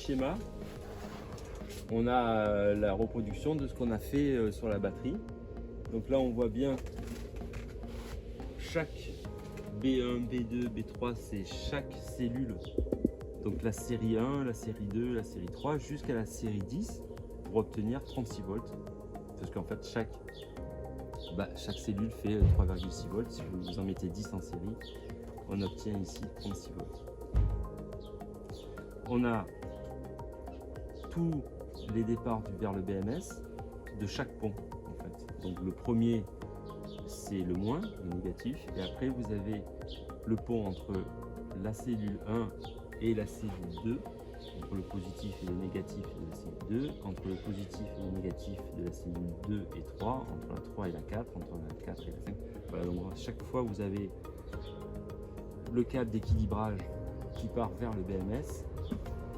schéma, on a la reproduction de ce qu'on a fait sur la batterie. Donc là, on voit bien chaque B1, B2, B3, c'est chaque cellule. Donc la série 1, la série 2, la série 3, jusqu'à la série 10 pour obtenir 36 volts. Parce qu'en fait, chaque cellule fait 3,6 volts. Si vous en mettez 10 en série, on obtient ici 36 volts. On a tous les départs vers le BMS de chaque pont en fait. Donc le premier c'est le moins, le négatif, et après vous avez le pont entre la cellule 1 et la cellule 2, entre le positif et le négatif de la cellule 2, entre le positif et le négatif de la cellule 2 et 3, entre la 3 et la 4, entre la 4 et la 5. Voilà, donc à chaque fois vous avez le câble d'équilibrage qui part vers le BMS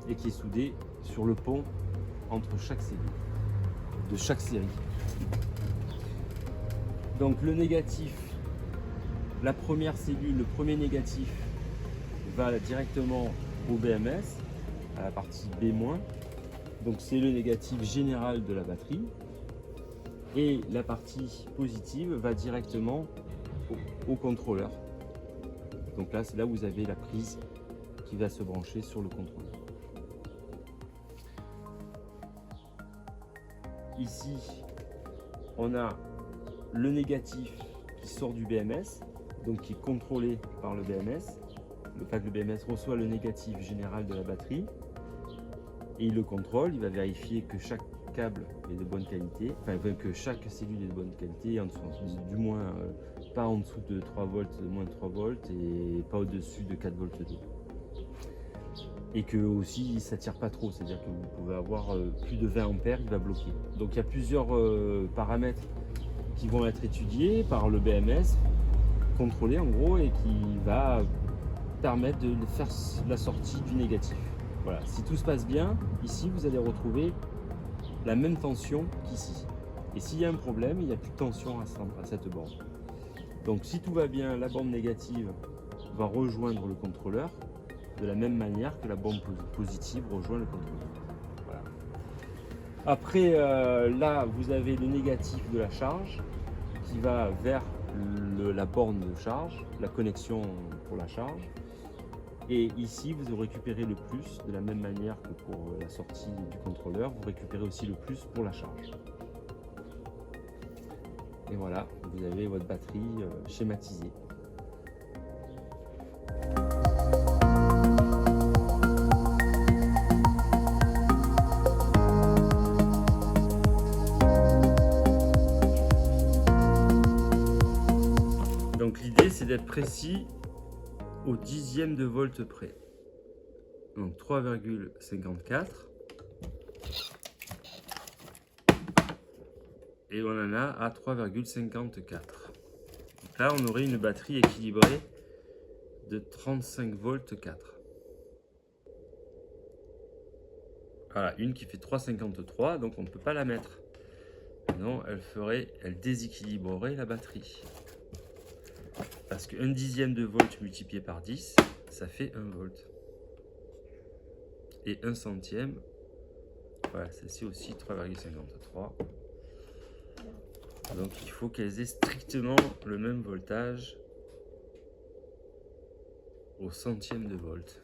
et qui est soudé sur le pont entre chaque cellule de chaque série. Donc le négatif, la première cellule, le premier négatif va directement au BMS, à la partie B-. Donc c'est le négatif général de la batterie. Et la partie positive va directement au contrôleur. Donc là, c'est là où vous avez la prise qui va se brancher sur le contrôleur. Ici, on a le négatif qui sort du BMS, donc qui est contrôlé par le BMS. Le BMS reçoit le négatif général de la batterie et il le contrôle. Il va vérifier que chaque câble est de bonne qualité, enfin que chaque cellule est de bonne qualité, du moins pas en dessous de 3 volts, de moins de 3 volts et pas au-dessus de 4 volts d'eau. Et que aussi ça tire pas trop, c'est-à-dire que vous pouvez avoir plus de 20 ampères, il va bloquer. Donc il y a plusieurs paramètres qui vont être étudiés par le BMS, contrôlés en gros, et qui va permettre de faire la sortie du négatif. Voilà, si tout se passe bien, ici vous allez retrouver la même tension qu'ici. Et s'il y a un problème, il n'y a plus de tension à cette borne. Donc si tout va bien, la borne négative va rejoindre le contrôleur de la même manière que la borne positive rejoint le contrôleur. Voilà. Après, là, vous avez le négatif de la charge qui va vers la borne de charge, la connexion pour la charge. Et ici, vous récupérez le plus de la même manière que pour la sortie du contrôleur. Vous récupérez aussi le plus pour la charge. Et voilà, vous avez votre batterie schématisée. Donc l'idée, c'est d'être précis au dixième de volt près. Donc 3,54. Et on en a à 3,54. Donc là, on aurait une batterie équilibrée de 35 volts 4. Voilà, une qui fait 3,53, donc on ne peut pas la mettre. Non, elle déséquilibrerait la batterie. Parce qu'un dixième de volt multiplié par 10, ça fait 1 volt. Et un centième, voilà, celle-ci aussi 3,53. Donc il faut qu'elles aient strictement le même voltage au centième de volt.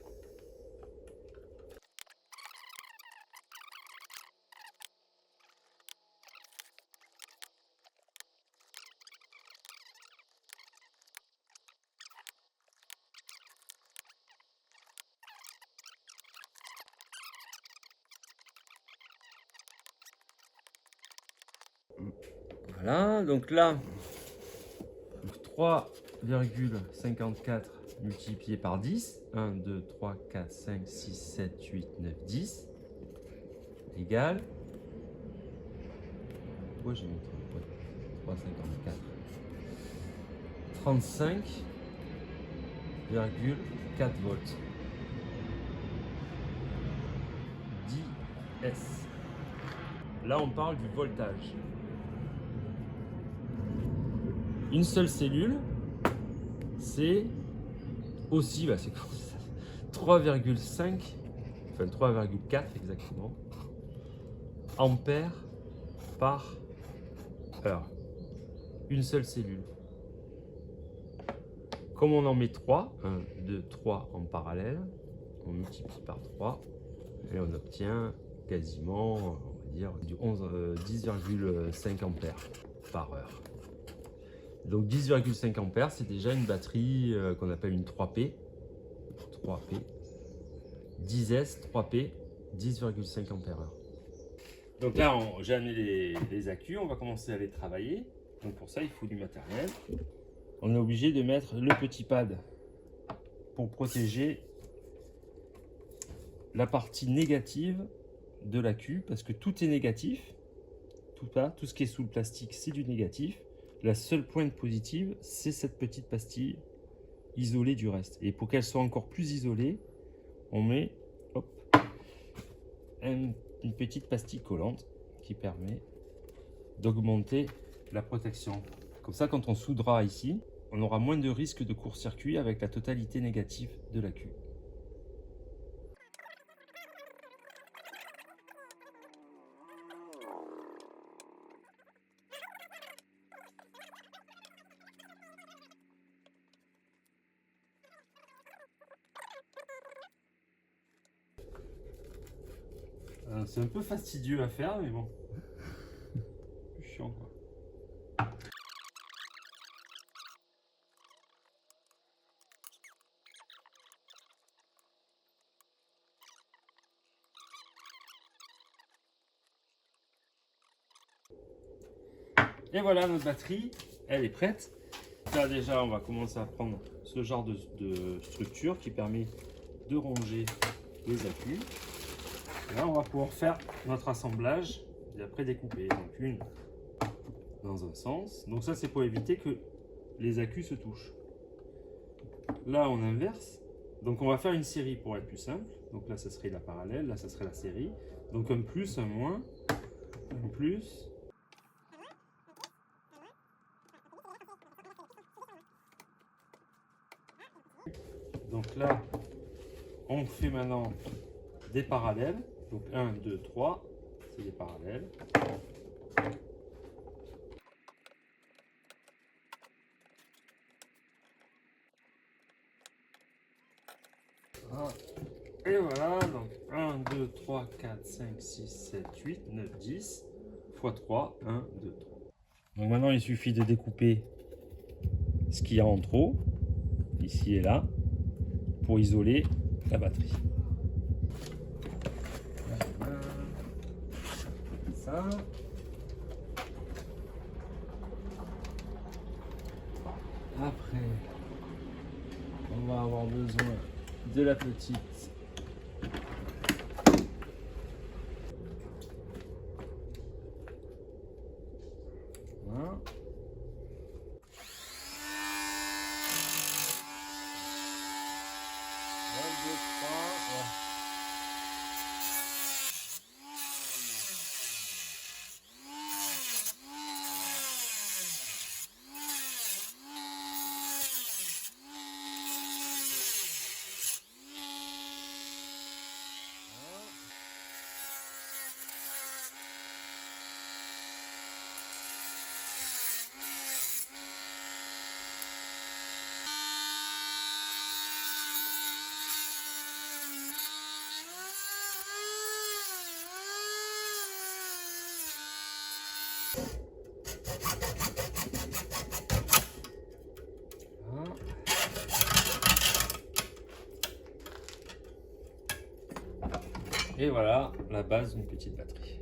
Voilà, donc là, 3,54 multiplié par 10, 1, 2, 3, 4, 5, 6, 7, 8, 9, 10, égale, pourquoi j'ai mis 3,54, 35,4 volts, 10 S. Là, on parle du voltage. Une seule cellule, c'est aussi, c'est 3,5 enfin 3,4 exactement, ampères par heure. Une seule cellule. Comme on en met 3, 1, 2, 3 en parallèle, on multiplie par 3 et on obtient quasiment, on va dire, du 10,5 ampères par heure. Donc 10,5 ampères, c'est déjà une batterie qu'on appelle une 3P. 3P. 10S, 3P, 10,5 ampères heure. Donc là, j'ai amené les accus, on va commencer à les travailler. Donc pour ça, il faut du matériel. On est obligé de mettre le petit pad pour protéger la partie négative de l'accu, parce que tout est négatif. Tout ce qui est sous le plastique, c'est du négatif. La seule pointe positive, c'est cette petite pastille isolée du reste. Et pour qu'elle soit encore plus isolée, on met hop, une petite pastille collante qui permet d'augmenter la protection. Comme ça, quand on soudera ici, on aura moins de risque de court-circuit avec la totalité négative de l'accu. C'est un peu fastidieux à faire, mais bon. C'est chiant, quoi. Et voilà, notre batterie, elle est prête. Là déjà, on va commencer à prendre ce genre de structure qui permet de ronger les accus. Et là, on va pouvoir faire notre assemblage et après découper. Donc une dans un sens. Donc ça, c'est pour éviter que les accus se touchent. Là, on inverse. Donc on va faire une série pour être plus simple. Donc là, ça serait la parallèle. Là, ça serait la série. Donc un plus, un moins, un plus. Donc là, on fait maintenant des parallèles. Donc 1, 2, 3, c'est des parallèles. Et voilà, donc 1, 2, 3, 4, 5, 6, 7, 8, 9, 10, x 3, 1, 2, 3. Donc maintenant, il suffit de découper ce qu'il y a en trop, ici et là, pour isoler la batterie. Voilà. Ça. Après, on va avoir besoin de la petite voilà. Et voilà la base d'une petite batterie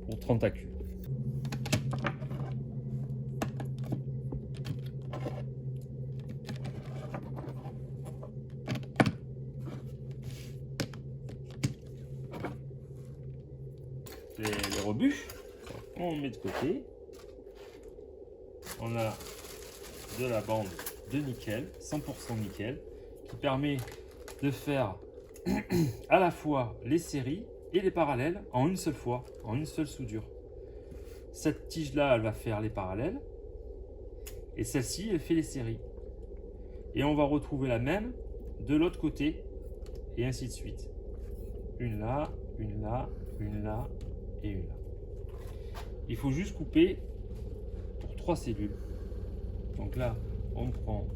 pour 30 accus. Les rebuts, on met de côté. On a de la bande de nickel, 100% nickel, qui permet de faire à la fois les séries et les parallèles en une seule fois, en une seule soudure. Cette tige là, elle va faire les parallèles et celle-ci, elle fait les séries. Et on va retrouver la même de l'autre côté et ainsi de suite. une là, une là, une là et une là. Il faut juste couper pour 3 cellules. Donc là, on prend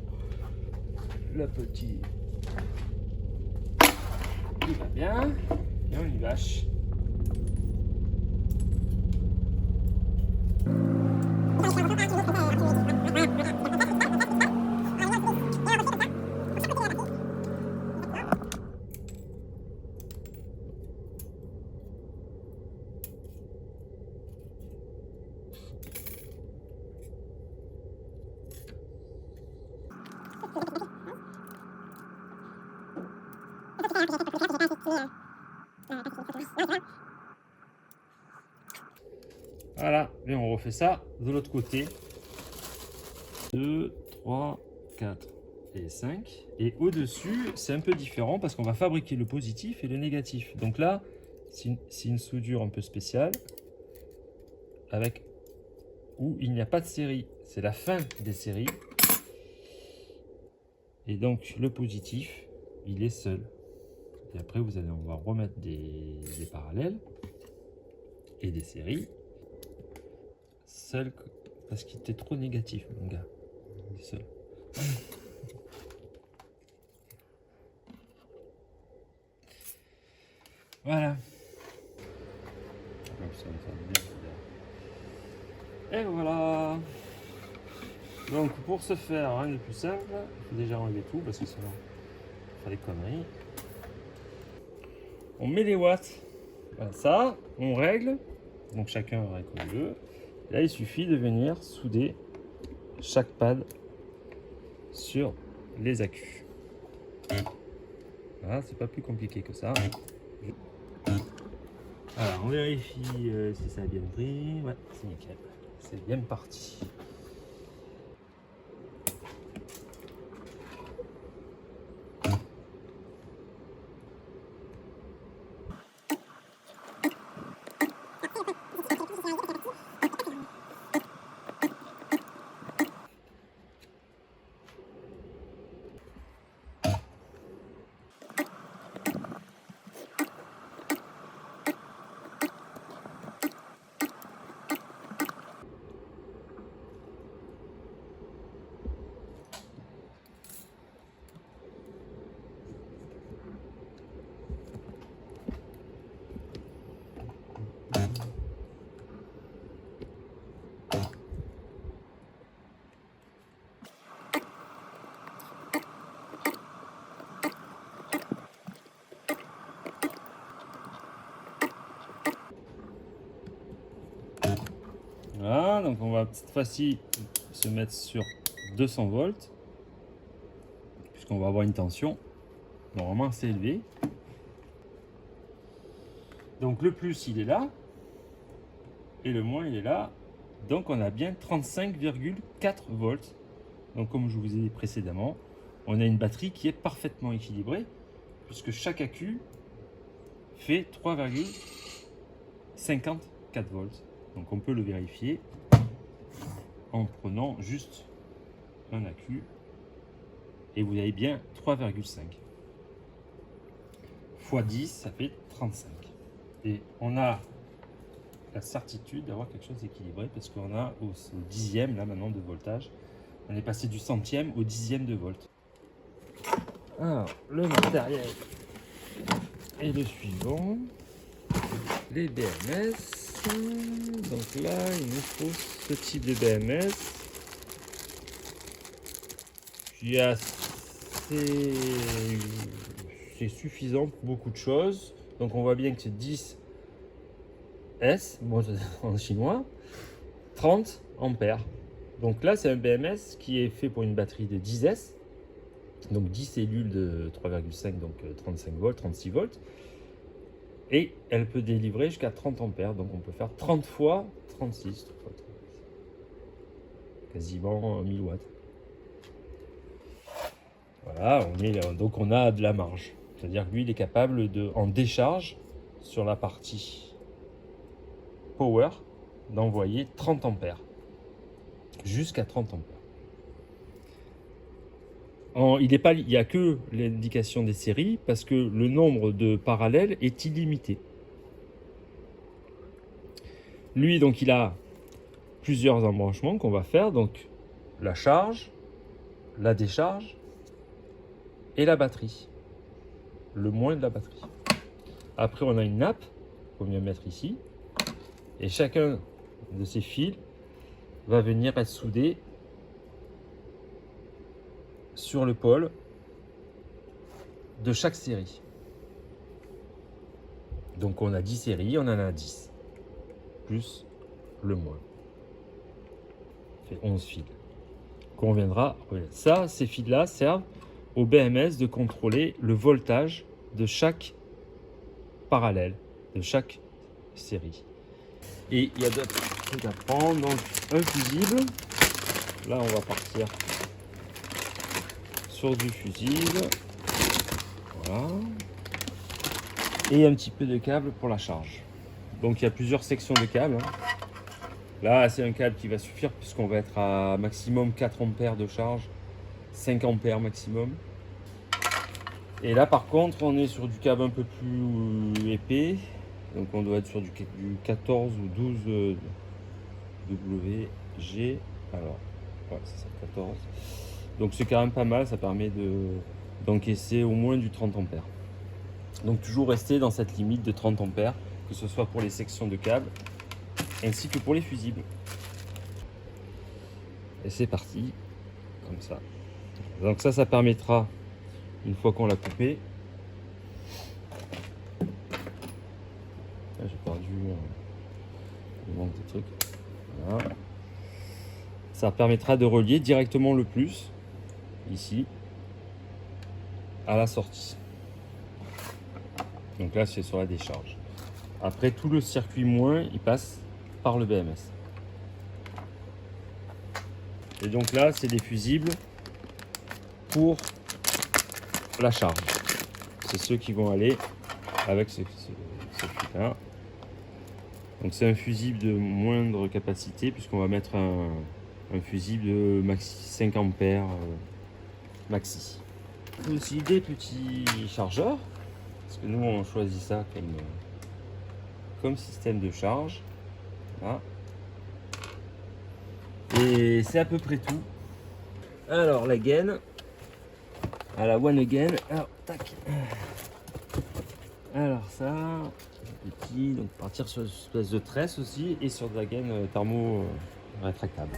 la petite, il va bien, et on y vache. Voilà, et on refait ça de l'autre côté. 2, 3, 4 et 5. Et au-dessus, c'est un peu différent parce qu'on va fabriquer le positif et le négatif. Donc là, c'est une soudure un peu spéciale avec où il n'y a pas de série. C'est la fin des séries. Et donc le positif, il est seul. Et après, on va remettre des parallèles et des séries. Seul parce qu'il était trop négatif, mon gars. Il est seul. Voilà. Et voilà. Donc pour ce faire, rien de plus simple, il faut déjà enlever tout parce que sinon on fait des conneries. On met les watts. Voilà, ça, on règle. Donc chacun règle comme il veut. Là, il suffit de venir souder chaque pad sur les accus. Voilà, c'est pas plus compliqué que ça. Alors, on vérifie si ça a bien pris. Ouais, c'est nickel. C'est bien parti. Voilà, donc on va cette fois-ci se mettre sur 200 volts, puisqu'on va avoir une tension normalement assez élevée. Donc le plus il est là, et le moins il est là. Donc on a bien 35,4 volts. Donc comme je vous ai dit précédemment, on a une batterie qui est parfaitement équilibrée, puisque chaque accu fait 3,54 volts. Donc on peut le vérifier en prenant juste un accu et vous avez bien 3,5 x 10, ça fait 35. Et on a la certitude d'avoir quelque chose d'équilibré parce qu'on a au dixième là maintenant de voltage. On est passé du centième au dixième de volt. Alors le matériel est le suivant. Les BMS. Donc là, il nous faut ce type de BMS qui est assez... c'est suffisant pour beaucoup de choses. Donc on voit bien que c'est 10 S, bon, en chinois, 30 ampères. Donc là, c'est un BMS qui est fait pour une batterie de 10 S, donc 10 cellules de 3,5, donc 35 volts, 36 volts. Et elle peut délivrer jusqu'à 30 ampères, donc on peut faire 30 fois 36, quasiment 1000 watts. Voilà, donc on a de la marge. C'est-à-dire que lui, il est capable de, en décharge, sur la partie power, d'envoyer 30 ampères. Jusqu'à 30 ampères. il n'y a que l'indication des séries parce que le nombre de parallèles est illimité. Lui, donc, il a plusieurs embranchements qu'on va faire. Donc, la charge, la décharge et la batterie. Le moins de la batterie. Après, on a une nappe qu'on vient mettre ici. Et chacun de ces fils va venir être soudé sur le pôle de chaque série. Donc on a 10 séries, on en a 10. Plus le moins. Ça fait 11 fils. Qu'on viendra. Ça, ces fils-là servent au BMS de contrôler le voltage de chaque parallèle, de chaque série. Et il y a d'autres trucs à prendre. Donc un fusible. Là, on va partir sur du fusible. Voilà. Et un petit peu de câble pour la charge. Donc il y a plusieurs sections de câbles. Là, c'est un câble qui va suffire puisqu'on va être à maximum 4 ampères de charge, 5 ampères maximum. Et là, par contre, on est sur du câble un peu plus épais. Donc on doit être sur du 14 ou 12 WG. Alors, ouais, c'est ça, 14. Donc c'est quand même pas mal, ça permet d'encaisser au moins du 30 ampères. Donc toujours rester dans cette limite de 30 ampères, que ce soit pour les sections de câbles, ainsi que pour les fusibles. Et c'est parti, comme ça. Donc ça permettra, une fois qu'on l'a coupé, j'ai perdu le manque de trucs. Voilà. Ça permettra de relier directement le plus, ici, à la sortie. Donc là, c'est sur la décharge. Après, tout le circuit moins, il passe par le BMS. Et donc là, c'est des fusibles pour la charge. C'est ceux qui vont aller avec ce fil-là. Donc c'est un fusible de moindre capacité puisqu'on va mettre un fusible de maxi 5 ampères maxi. Aussi des petits chargeurs, parce que nous on choisit ça comme système de charge. Voilà. Et c'est à peu près tout. Alors la gaine, à la one again. Alors tac. Alors ça, petit, donc partir sur une espèce de tresse aussi et sur de la gaine thermo rétractable.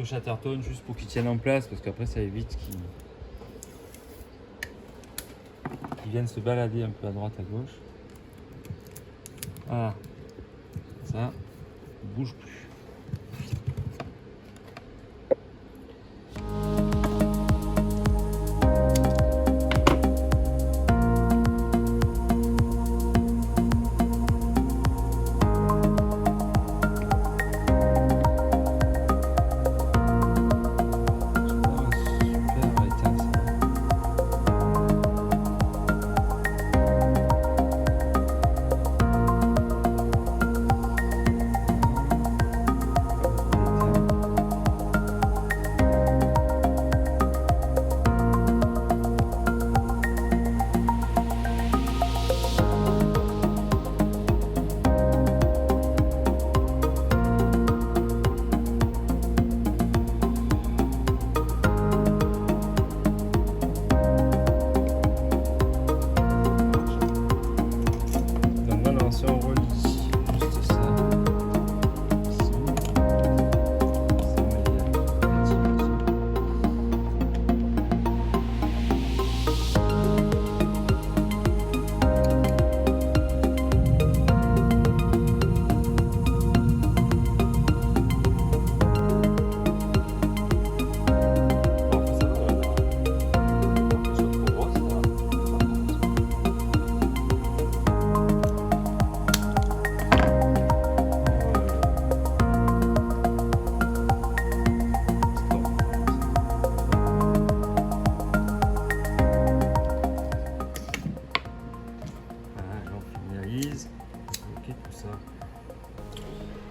Chatterton juste pour qu'il tienne en place parce qu'après ça évite qu'il vienne se balader un peu à droite à gauche. Voilà, ça il bouge plus.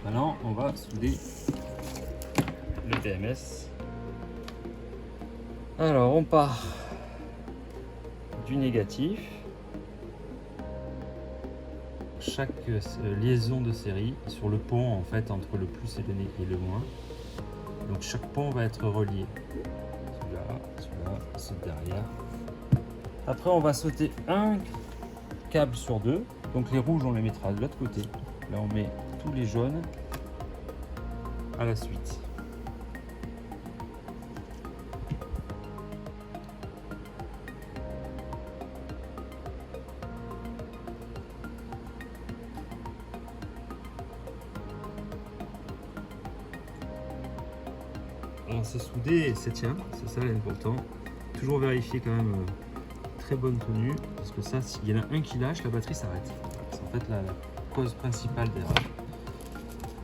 Maintenant, on va souder le BMS. Alors, on part du négatif. Chaque liaison de série sur le pont, en fait, entre le plus et le moins. Donc, chaque pont va être relié. Celui-là, ceux derrière. Après, on va sauter un câble sur deux. Donc, les rouges, on les mettra de l'autre côté. Là, on met tous les jaunes à la suite. Alors c'est soudé et c'est tient, c'est ça l'important. Toujours vérifier quand même très bonne tenue, parce que ça, s'il y en a un qui lâche, la batterie s'arrête. C'est en fait la cause principale d'erreur.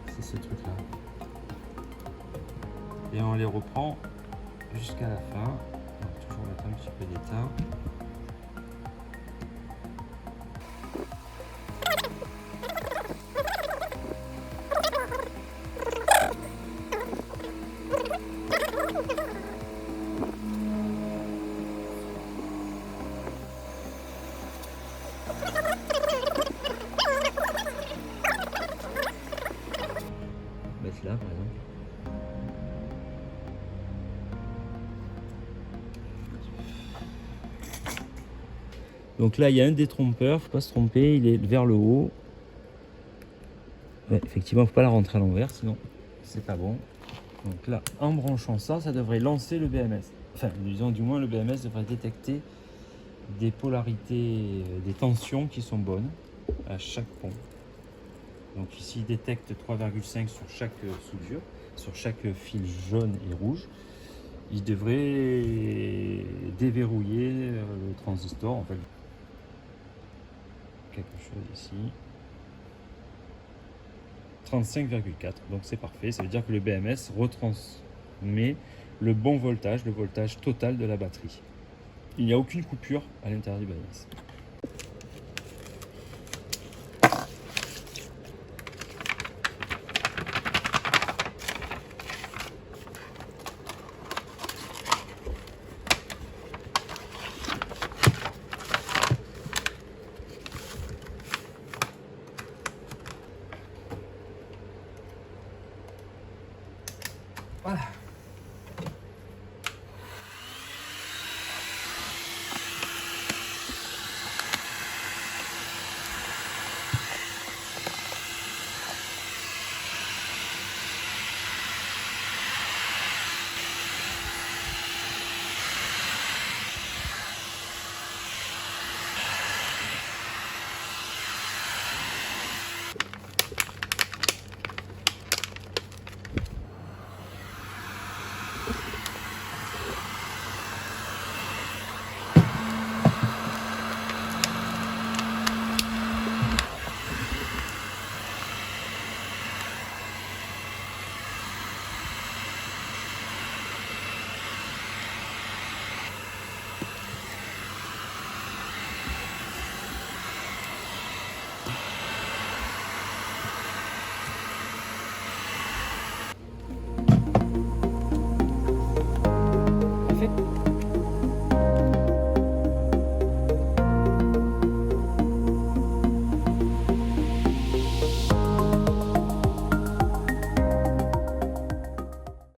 C'est ce truc là. Et on les reprend jusqu'à la fin. On va toujours mettre un petit peu d'étain. Mettre là par exemple. Donc là il y a un détrompeur, faut pas se tromper, il est vers le haut. Ouais, effectivement, faut pas la rentrer à l'envers, sinon c'est pas bon. Donc là, en branchant ça, ça devrait lancer le BMS. Enfin, disons du moins le BMS devrait détecter des polarités, des tensions qui sont bonnes à chaque pont. Donc ici, il détecte 3,5 sur chaque soudure, sur chaque fil jaune et rouge. Il devrait déverrouiller le transistor, en fait. Quelque chose ici. 35,4, donc c'est parfait. Ça veut dire que le BMS retransmet le bon voltage, le voltage total de la batterie. Il n'y a aucune coupure à l'intérieur du BMS. Voilà.